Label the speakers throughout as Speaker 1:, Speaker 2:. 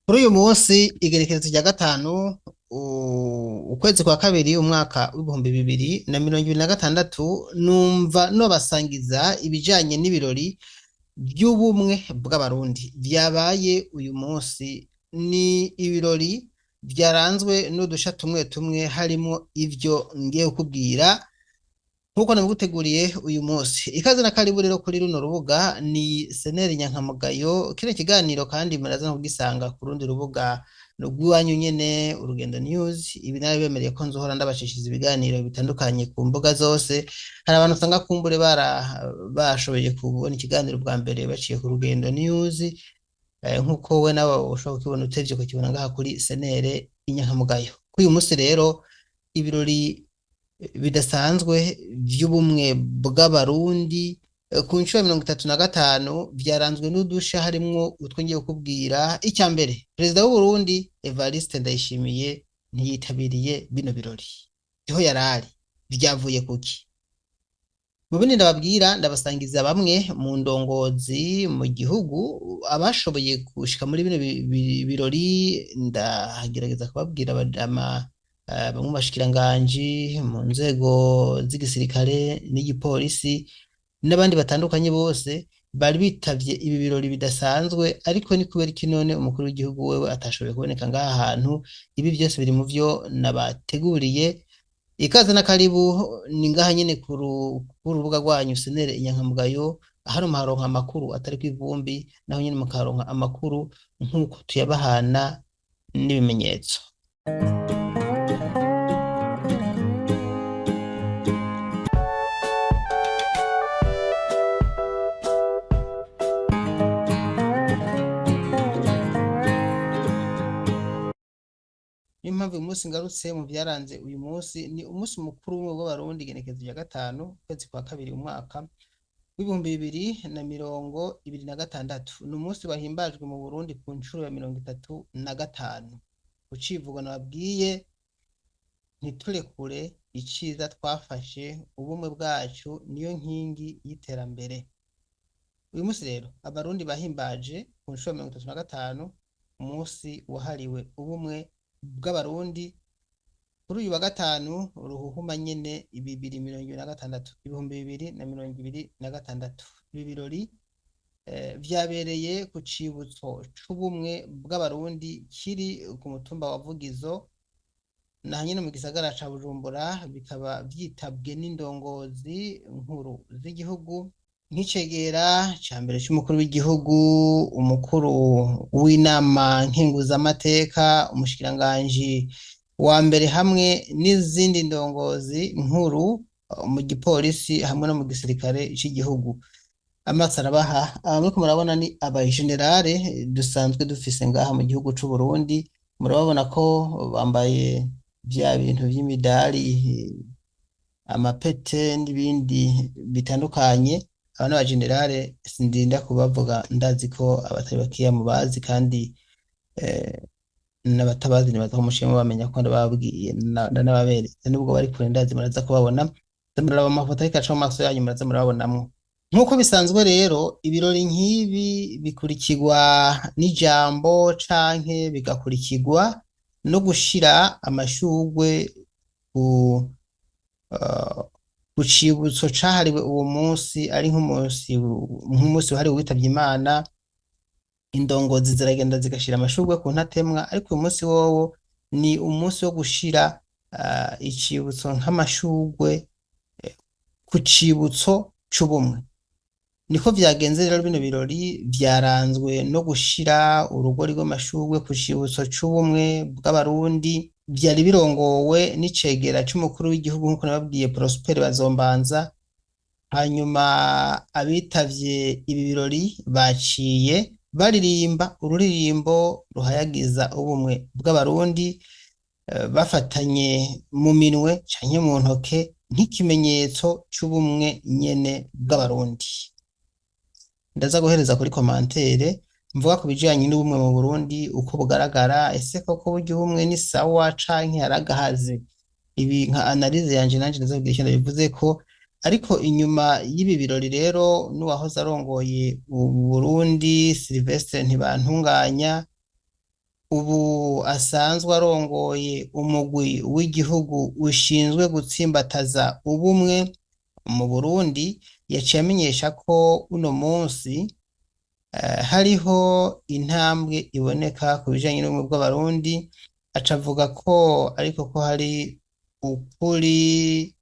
Speaker 1: Kuri uyu munsi igerekerezo rya gatanu ukwezi kwa kabiri umwaka w'ibihumbi bibiri na mirongo ibiri na gatandatu numva nobasangiza ibijanye n'ibirori by'ubumwe bw'abarundi vyabaye uyu munsi. Ni ibirori vyaranzwe n'udusha tumwe tumwe harimwo ivyo ngiye kukubwira nkuko nabiguteguriye uyu munsi. Ikaze na karibu rero kuri runo rubuga ni Seneri Nyankamugayo. Kino kiganiro kandi muraza no kugisanga ku rundi rubuga rw'iwanyu nyene Urugendo News. Ibi narabibemereye ko nzohora ndabashishiriza ibiganiro bitandukanye ku mbuga zose. Hari abantu usanga kumbure bashoboye kubona ikiganiro bwa mbere baciye ku Rugendo News, nkuko we nawe ushobora kukibona utevye kukibona ngaha kuri Senere Inyankamugayo. Kuri uyu munsi rero ibirori bidasanzwe vy'ubumwe bw'abarundi ku nshuro ya 35 vyaranzwe n'udusha harimwo utwo ngiye kukubwira. Icya mbere, perezida w'u Burundi Evariste Ndayishimiye ntiyitabiriye bino birori. Iho yarari vyavuye kuki? Mu bindi ndababwira ndabasangiza bamwe mu ndongozi mu gihugu abashoboye gushika muri bino birori. Ndagerageza kubabwira bamwe mu bashikiranganji mu nzego z'igisirikare n'igipolisi n'abandi batandukanye bose bari bitavye ibi birori bidasanzwe. Ariko ni kubera iki none umukuru w'igihugu wewe atashoboye kuboneka ngaha hantu? Ibi byose biri mu vyo nabateguriye. Ikaze na karibu ni ngaha nyene ku rubuga rwanyu Senere Inyankamugayo. Hano muharonka amakuru atari kw'ivumbi, naho nyene mukaronka amakuru nk'uko tuyabahana n'ibimenyetso. Niyo mpamvu uyu munsi ngarutse mu vyaranze uyu munsi. Ni umunsi mukuru w'ubumwe bw'abarundi, igenekerezo rya gatanu ukwezi kwa kabiri umwaka w'ibihumbi bibiri na mirongo ibiri na gatandatu. Ni umunsi wahimbajwe mu Burundi ku nshuro ya 35. Ku civugo nababwiye, ntiturekure iciza twafashe, ubumwe bwacu niyo nkingi y'iterambere. Uyu munsi rero abarundi bahimbaje ku nshuro ya 35 umunsi wahariwe ubumwe bw'abarundi kuri uyu wa gatanu ruhuhuma nyene 2026 2026. Ibi birori vyabereye ku cibutso c'ubumwe bw'abarundi kiri ku mutumba wa Vugizo na nyene mu gisagara ca Bujumbura. Bikaba vyitabwe n'indongozi nkuru z'igihugu nk'icegera ca mbere c'umukuru w'igihugu, umukuru w'inama nkenguzamateka, umushikiranganji wa mbere hamwe n'izindi ndongozi nkuru mu gipolisi hamwe no mu gisirikare c'igihugu. Amaso arabaha. Muriko murabona ni abajenerale dusanzwe dufise ngaha mu gihugu c'u Burundi. Murababona ko bambaye vya bintu vy'imidari, amapete n'ibindi bitandukanye. Aba n'abajenerale sindinda kubavuga, ndazi ko abatari bakeya mubazi, kandi n'abatabazi nibaza ko mushimwe bamenya ko ndababwiye ndanababeretse. Nubwo bari kure ndazi muraza kubabona, muraraba amafoto ariko aca mu maso yanyu muraza murabonamwo. Nk'uko bisanzwe rero ibirori nk'ibi bikurikirwa n'ijambo canke bigakurikirwa no gushira amashurwe ku cibutso cahariwe uwo munsi, ari nk'umunsi wahariwe witavye Imana. Indongozi ziragenda zigashira amashurwe ku ntatemwa, ariko uyu munsi wowo ni umunsi wo gushira icibutso nk'amashurwe ku cibutso c'ubumwe. Niko vyagenze rero. Bino birori vyaranzwe no gushira urugori rw'amashurwe ku cibutso c'ubumwe bw'abarundi. Vyari birongowe n'icegera c'umukuru w'igihugu nk'uko nababwiye, Prosper Bazombanza. Hanyuma abitavye ibi birori baciye baririmba ururirimbo ruhayagiza ubumwe bw'abarundi, bafatanye mu minwe canke mu ntoke nk'ikimenyetso c'ubumwe nyene bw'abarundi. Ndaza guhereza kuri komantere mvuga ku bijanye n'ubumwe mu Burundi uko bugaragara. Ese koko burya ubumwe ni sawa canke haragahaze? Ibi nka analize yanje nanje ndaza kugira icyo ndabivuze ko. Ariko inyuma y'ibi birori rero n'uwahoze arongoye u Burundi Sylvestre Ntibantunganya ubu asanzwe arongoye umugwi w'igihugu ushinzwe gutsimbataza ubumwe mu Burundi, yaciye amenyesha ko uno munsi hariho intambwe iboneka ku bijanye n'ubumwe bw'abarundi, aca avuga ko ariko ko hari ukuri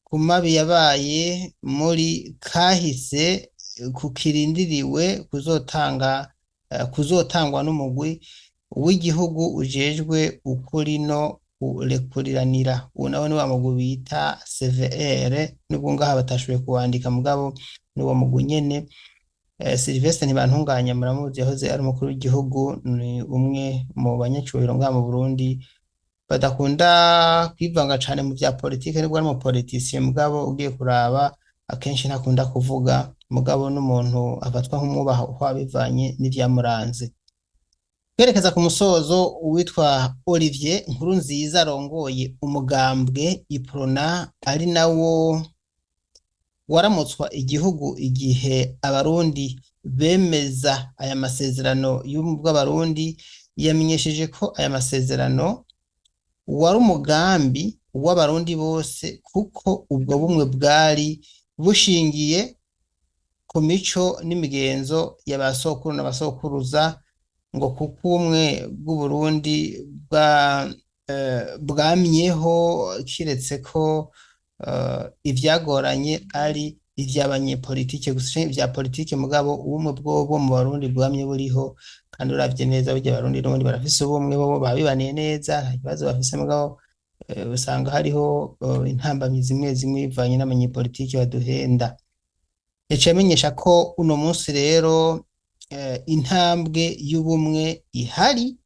Speaker 1: ku mabi yabaye muri kahise kukirindiriwe kuzotangwa n'umugwi w'igihugu ujejwe ukuri no kurekuriranira. Uwo nawe ni wa mugwi bita CVR, nubwo ngaha batashoboye kuwandika mugabo ni uwo mugwi nyene. Sylvestre Ntibantunganya muramuzi, yahoze ari umukuru w'igihugu, ni umwe mu banyacubahiro ngaha mu Burundi badakunda kwivanga cane mu vya politike, nibwo ari mu politicien mugabo ugiye kuraba akenshi ntakunda kuvuga, mugabo n'umuntu afatwa nk'umwubahwa bivanye n'ivyamuranze. Kwerekeza ku musozo, uwitwa Olivier Nkurunziza arongoye umugambwe Iprona ari nawo waramutswa igihugu igihe abarundi bemeza aya masezerano y'ubumwe bw'abarundi, yamenyesheje ko aya masezerano wari umugambi w'abarundi bose, kuko ubwo bumwe bwari bushingiye ku mico n'imigenzo y'abasokuru n'abasokuruza, ngo kuko ubumwe bw'Uburundi bwamyeho, kiretse ko ivyagoranye ari ivy'abanyepolitike gusa, ivya politike mugabo ubumwe bwo mu Barundi bwamye buriho. Kandi uravye neza burya Abarundi n'ubundi barafise ubumwe, bo babibaniye neza, nta kibazo bafise, mugabo usanga hariho intambamyi zimwe zimwe bivanye n'abanyepolitike baduhenda. Yaciye amenyesha ko uno munsi rero intambwe y'ubumwe ihari,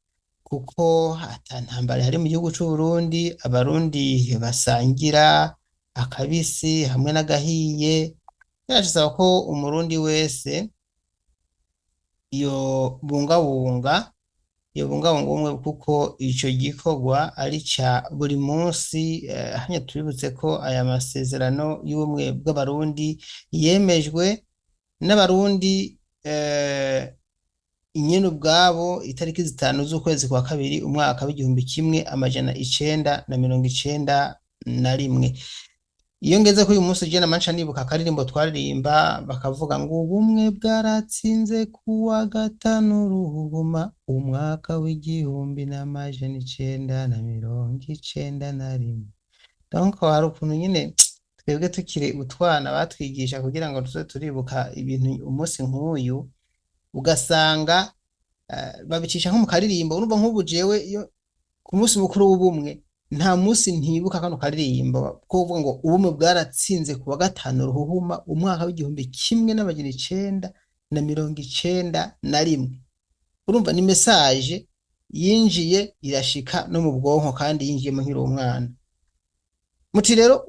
Speaker 1: kuko ata ntambara ihari mu gihugu c'u Burundi, abarundi basangira akabisi hamwe n'agahiye. Yarasaba ko umurundi wese yobungabunga ubumwe, kuko ico gikorwa ari ca buri munsi. Hanya tubibutse ko aya masezerano y'ubumwe bw'abarundi yemejwe n'abarundi inyene ubwabo itariki 5 z'ukwezi kwa kabiri umwaka w'1991. Iyo ngeze ko uyu munsi je namanca nibuka akaririmbo twaririmba bakavuga ngo ubumwe bwaratsinze kuwa 5 Ruhuma umwaka w'1991. Donc hari ukuntu nyine twebwe tukiri utwana batwigisha kugira ngo tuze turibuka ibintu umunsi nk'uyu, ugasanga babicisha nko mu karirimbo. Urumva nk'ubu jewe iyo ku munsi mukuru w'ubumwe nta munsi ntibuka kano karirimbo ko uvuga ngo ubumwe bwaratsinze kuwa 5 Ruhuma umwaka w'1991. Urumva ni message yinjiye irashika no mu bwonko, kandi yinjiyemo nkiri umwana. Muti rero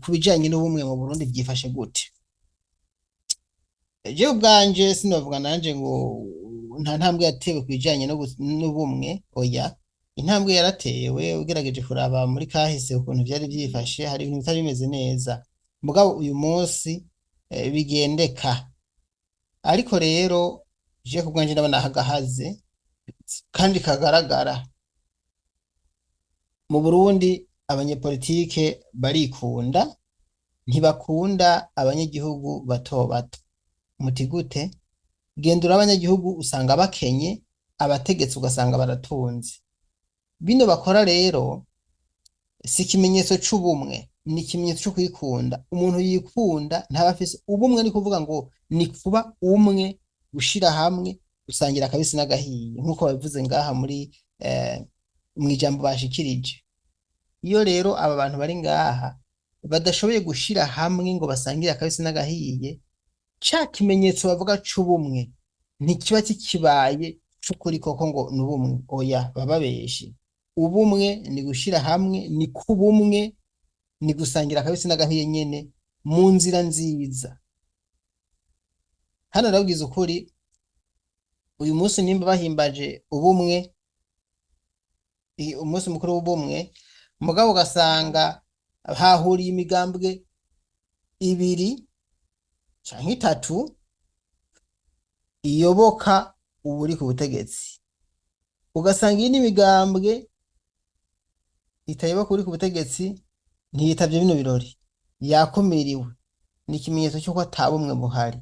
Speaker 1: kubijanye n'ubumwe mu Burundi byifashe gute? Jewe ubwanje sinovuga nanje ngo nta ntambwe yatewe kubijanye n'ubumwe, oya, intambwe yaratewe. Ugerageje kuraba muri kahise ukuntu vyari vyifashe, hari ibintu bitari bimeze neza, mugabo uyu munsi bigendeka. Ariko rero je kubwanje ndabona hagahaze kandi kagaragara. Mu Burundi abanyepolitike barikunda, ntibakunda abanyagihugu bato bato. Muti gute? Gendura abanyagihugu usanga bakenye, abategetsi ugasanga baratunze. Bino bakora rero si ikimenyetso c'ubumwe, ni ikimenyetso cyo kwikunda. Umuntu yikunda ntaba afise ubumwe, ni kuvuga ngo ni kuba umwe, gushira hamwe, gusangira akabisi n'agahiye, nkuko babivuze ngaha muri mwijambo bashikirije. Iyo rero aba bantu bari ngaha badashoboye gushira hamwe ngo basangire akabisi n'agahiye, ca kimenyetso bavuga c'ubumwe ntikiba kikibaye c'ukuri koko ngo n'ubumwe. Oya, bababeshi. Ubumwe ni gushira hamwe, ni kubumwe, ni gusangira akabisi n'agahiye nyene mu nzira nziza. Hano nabwiza ukuri, uyu munsi nimba bahimbaje ubumwe, umunsi mukuru w'ubumwe, mugabo ugasanga hahuriye imigambwe 2 canke 3 iyoboka uburi ku butegetsi. ugasanga iyi n'imigambwe itayoboka uri ku butegetsi ntiyitavye bino birori, yakumiriwe. Ni ikimenyetso cy'uko ata bumwe buhari.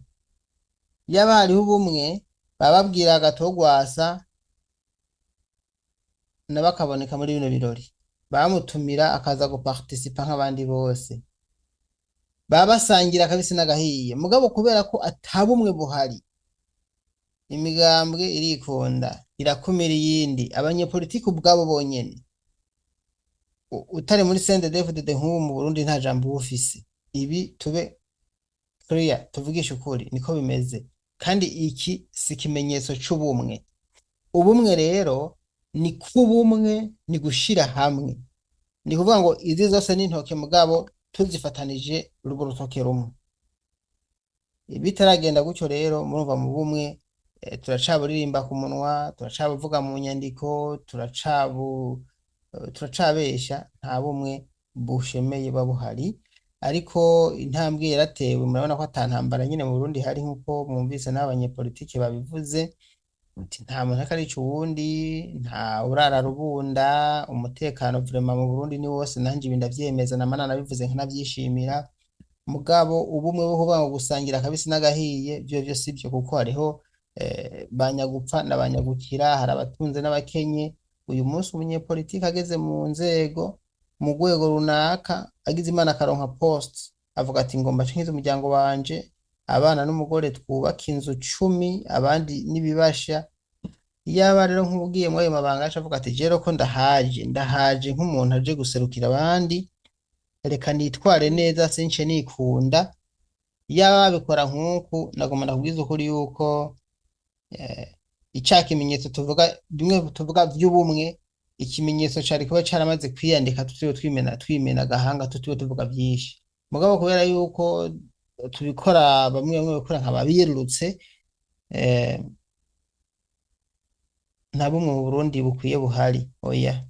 Speaker 1: Yaba hariho ubumwe bababwira Agatogwasa nawe akaboneka muri bino birori, bamutumira akaza guparticipa nk'abandi bose, baba basangira akabisi n'agahiye. Mugabo kubera ko ata bumwe buhari, imigambwe irikunda irakumira iyindi, abanyepolitiki ubwabo bonyene. Utari muri CNDD-FDD nk'ubu mu Burundi nta jambo uba ufise. Ibi tube clear, tuvugishe ukuri, niko bimeze. Kandi iki si ikimenyetso c'ubumwe. Ubumwe rero ni kubumwe, ni gushira hamwe. Ni kuvuga ngo izi zose n'intoke mugabo tuzifatanije urwo rutoke rumwe. Bitaragenda gutyo rero murumva mu bumwe turacaburirimba ku munwa, turacabuvuga mu nyandiko, turacabesha, nta bumwe bushemeye babuhari. Ariko intambwe yaratewe, murabona ko ata ntambara nyine mu Burundi hari nk'uko mwumvise n'abanyepolitiki babivuze. Nta muntu akarica uwundi, nta urara rubunda, umutekano vraiment mu Burundi ni wose, nanje ibi ndavyemeza namana nabivuze nkanavyishimira. Mugabo ubumwe bwo kuvuga ngo gusangira akabisi n'agahiye byo sivyo, kuko hariho banyagupfa n'abanyagukira, hari abatunze n'abakenye. Uyu munsi umunyepolitiki ageze mu nzego, mu rwego runaka, agize Imana akaronka post, avuga ati ngomba nshingize umuryango wanje, abana n'umugore twubaka inzu 10, abandi nibibasha. Yaba rero nk'ubugiye muri ayo mabanga aca avuga ati jero ko ndahaje nk'umuntu aje guserukira abandi, reka nitware neza since nikunda. Yaba babikora nk'uku, nagomba ndakubwiza ukuri yuko ica kimenyetso tuvuga bimwe tuvuga by'ubumwe, ikimenyetso cari kuba caramaze kwiyandika, tutiriwe twimena agahanga, tutiriwe tuvuga byinshi. Mugabo kubera yuko tubikora bamwe bakora nk'ababirurutse, nta bumwe mu Burundi bukwiye buhari. Oya,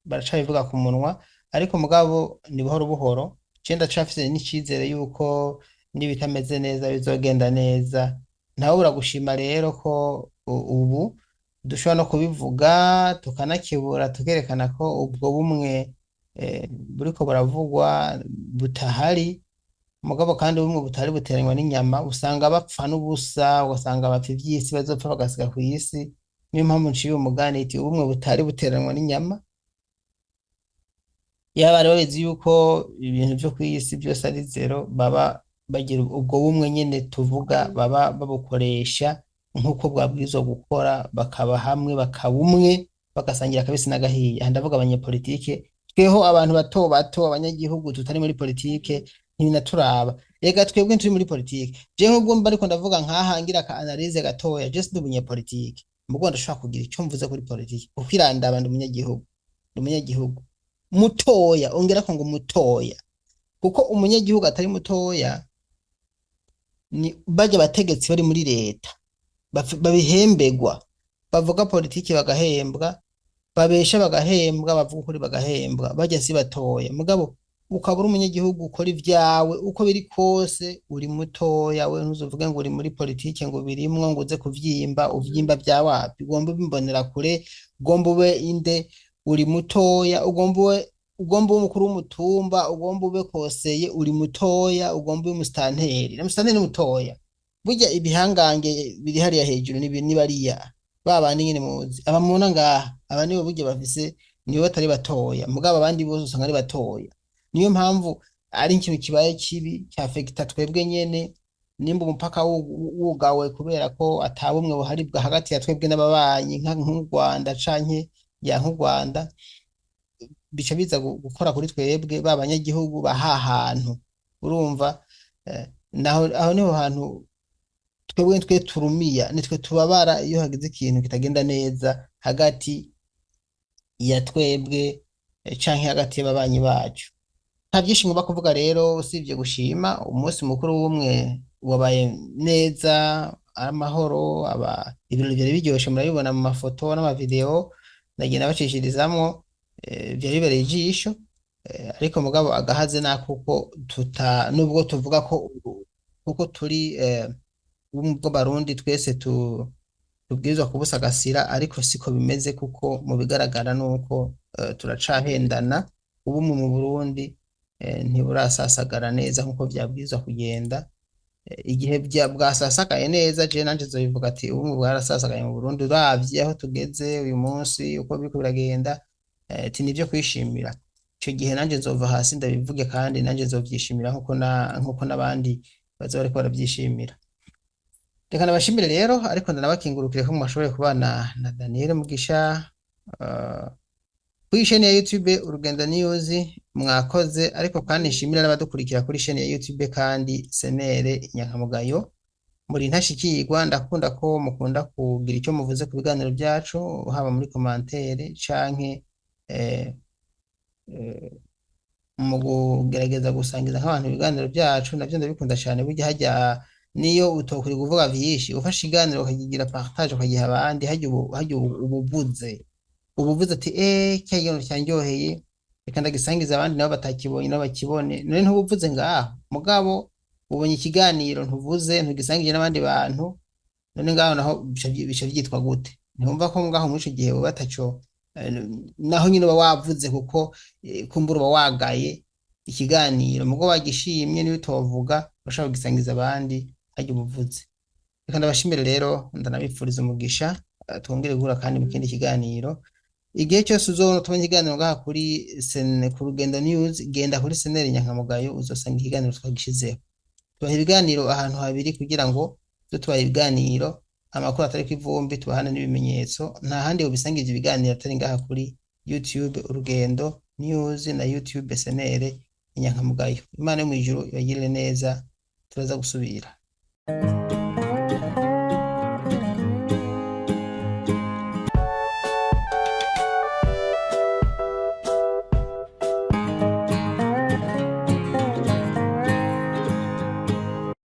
Speaker 1: baracabivuga ku munwa, ariko mugabo ni buhoro buhoro. Je ndacafise n'icizere yuko nibitameze neza bizogenda neza. Ntawe uragushima rero ko ubu dushobora no kubivuga tukanakibura, tukerekana ko ubwo bumwe buriko buravugwa butahari. Mugabo kandi ubumwe butari buteranywa n'inyama, usanga bapfa n'ubusa, ugasanga bapfa ivy'isi bazopfa bagasiga ku isi. Niyo mpamvu nciye umugani iti ubumwe butari buteranywa n'inyama. Yaba rero bazi yuko ibintu vyo kw'isi byose ari zero, baba bagira ubwo bumwe nyene tuvuga, baba babukoresha nk'uko bwabwirizwa gukora, bakaba hamwe, bakaba umwe, bagasangira akabisi n'agahiye. Aha ndavuga abanyepolitike, tweho abantu bato bato, abanyagihugu tutari muri politike ntibinaturaba. Ega twebwe turi muri politike, je nk'ubwo mba ariko ndavuga nkahangira ka analyse gatoya, je ndi umunyepolitike, mugabo ndashobora kugira icyo mvuze kuri politike kuko irandaba. Ndi umunyagihugu mutoya, ongera ko ngo mutoya, kuko umunyagihugu atari mutoya ni baje bategetsi bari muri leta babihembegwa, bavuga politike bagahembwa, babesha bagahembwa, bavuga ukuri bagahembwa, bajya si batoya. Mugabo ukabura umunyagihugu ukora ivyawe uko biri kose, uri mutoya. We ntuzuvuge ngo uri muri politike ngo birimwo ngo uze kuvyimba, uvyimba vya wapi? Ugomba bimbonera kure, ugomba ube inde, uri mutoya. Ugomba ube umukuru w'umutumba, ugomba ube koseye, uri mutoya. Ugomba ube mustanteri, na mustanteri ni mutoya. Burya ibihangange biri hariya hejuru ni bariya babandi nyene muzi, abamuna ngaha, aba nibo burya bafise, nibo batari batoya. Mugabo abandi bose usanga ari batoya. Niyo mpamvu ari ikintu kibaye kibi cyafekita twebwe nyene. Nimba umupaka wugawe kubera ko atabumwe buhari bwa hagati ya twebwe n'ababanyi nk'u Rwanda canke ya nk'u Rwanda, bica biza gukora kuri twebwe b'abanyagihugu bahahantu. Urumva aho niho hantu twebwe twe turumiya, nitwe tubabara iyo hagize ikintu kitagenda neza hagati ya twebwe canke hagati y'ababanyi bacu. Nta byinshi ngomba kuvuga rero usibye gushima umunsi mukuru w'ubumwe wabaye neza, amahoro, ibirori byari biryoshe, murabibona mu mafoto n'amavideo ndagenda bacishirizamwo, byari bibereye ijisho. Ariko mugabo agahaze nakuko nubwo tuvuga ko kuko turi ubwo Barundi twese tubwirizwa kubusagasira, ariko siko bimeze kuko mu bigaragara nuko turacahendana. Ubumwe mu Burundi ntiburasasagara neza nkuko vyabwirizwa kugenda. Igihe bwasasagaye neza, je nanje nzobivuga ati ubumwe bwarasasagaye mu Burundi. Uravye aho tugeze uyu munsi uko biriko biragenda, ati nivyo kwishimira. Ico gihe nanje nzova hasi ndabivuge, kandi nanje nzovyishimira nkuko n'abandi baza bariko baravyishimira. Reka nabashimire rero, ariko ndanabakingurukire ko mwashoboye kubana na Daniel Mugisha kuri chaîne ya YouTube Urugendo News. Mwakoze, ariko kandi nshimira n'abadukurikira kuri chaîne ya YouTube kandi Senere Inyankamugayo. Muri ntashikirwa, ndakunda ko mukunda kugira icyo muvuze ku biganiro byacu, haba muri commentaire canke mu kugerageza gusangiza nk'abantu ibiganiro byacu. Navyo ndabikunda cyane. Burya hajya niyo utokuri kuvuga vyinshi, ufashe ikiganiro ukagigira partage ukagiha abandi, hajya ubuvuze ati cya kintu cyanryoheye, reka ndagisangiza abandi nabo batakibonye nabo bakibone. None ntubuvuze ngaho, mugabo ubonye ikiganiro ntuvuze, ntugisangije n'abandi bantu, none ngaho naho bica vyitwa gute? Ntumva ko ngaho muri ico gihe wowe bataco naho nyine uba wavuze, kuko kumbura uba wagaye ikiganiro, mugo wagishimye niyo utovuga urashaka kugisangiza abandi, hajya ubuvuze. Reka ndabashimire rero, ndanabipfuriza umugisha. Twongere guhura kandi mu kindi kiganiro. Igihe cyose uzobona tubonye ikiganiro ngaha kuri ku Rugendo News, genda kuri Senere Inyankamugayo uzosanga ikiganiro twagishizeho. Tubaha ibiganiro ahantu habiri kugira ngo tubaha ibiganiro amakuru atari kw'ivumbi, tubahane n'ibimenyetso. Nta handi ubisangije ibiganiro atari ngaha kuri YouTube Urugendo News na YouTube Senere Inyankamugayo. Imana yo mw'ijuru ibagirire neza, turaza gusubira.